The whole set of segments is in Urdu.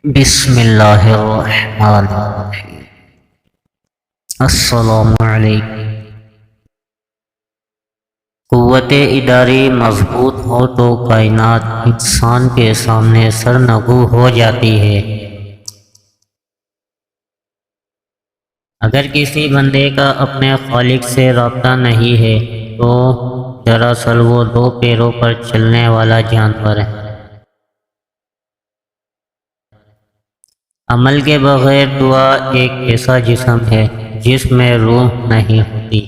بسم اللہ الرحمن الرحیم۔ السلام علیکم۔ قوت اداری مضبوط ہو تو کائنات انسان کے سامنے سرنگو ہو جاتی ہے۔ اگر کسی بندے کا اپنے خالق سے رابطہ نہیں ہے تو دراصل وہ دو پیروں پر چلنے والا جانور ہے۔ عمل کے بغیر دعا ایک ایسا جسم ہے جس میں روح نہیں ہوتی۔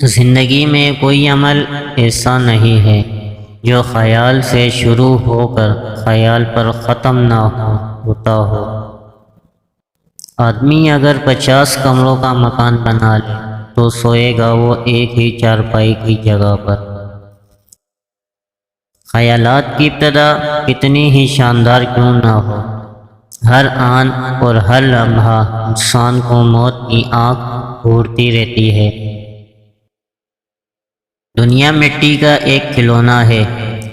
زندگی میں کوئی عمل ایسا نہیں ہے جو خیال سے شروع ہو کر خیال پر ختم نہ ہوتا ہو۔ آدمی اگر 50 کمروں کا مکان بنا لے تو سوئے گا وہ ایک ہی چارپائی کی جگہ پر۔ خیالات کی ابتدا کتنی ہی شاندار کیوں نہ ہو، ہر آن اور ہر لمحہ انسان کو موت کی آنکھ گھورتی رہتی ہے۔ دنیا مٹی کا ایک کھلونا ہے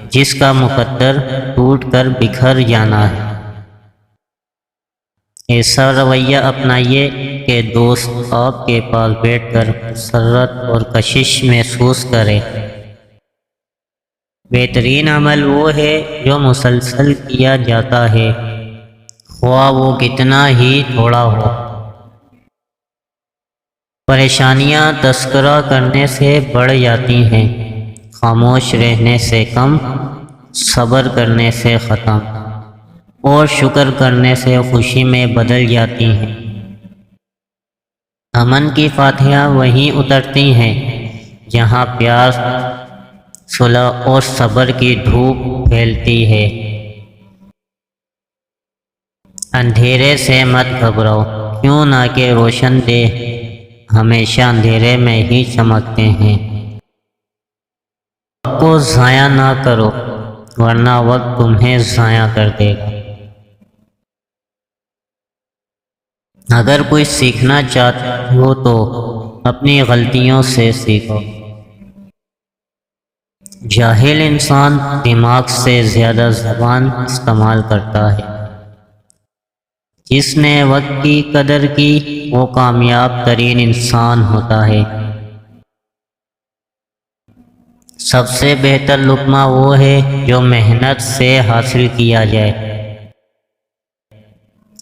جس کا مقدر ٹوٹ کر بکھر جانا ہے۔ ایسا رویہ اپنائیے کہ دوست آپ کے پاس بیٹھ کر مسرت اور کشش محسوس کرے۔ بہترین عمل وہ ہے جو مسلسل کیا جاتا ہے، خواہ وہ کتنا ہی تھوڑا ہو۔ پریشانیاں تذکرہ کرنے سے بڑھ جاتی ہیں، خاموش رہنے سے کم، صبر کرنے سے ختم، اور شکر کرنے سے خوشی میں بدل جاتی ہیں۔ امن کی فاتحہ وہیں اترتی ہیں جہاں پیار، صلح اور صبر کی دھوپ پھیلتی ہے۔ اندھیرے سے مت گھبراؤ، کیوں نہ کہ روشن دہ ہمیشہ اندھیرے میں ہی چمکتے ہیں۔ وقت کو ضائع نہ کرو ورنہ وقت تمہیں ضائع کر دے گا۔ اگر کوئی سیکھنا چاہتے ہو تو اپنی غلطیوں سے سیکھو۔ جاہل انسان دماغ سے زیادہ زبان استعمال کرتا ہے۔ جس نے وقت کی قدر کی وہ کامیاب ترین انسان ہوتا ہے۔ سب سے بہتر لقمہ وہ ہے جو محنت سے حاصل کیا جائے۔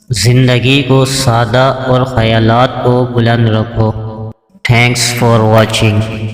زندگی کو سادہ اور خیالات کو بلند رکھو۔ Thanks for watching.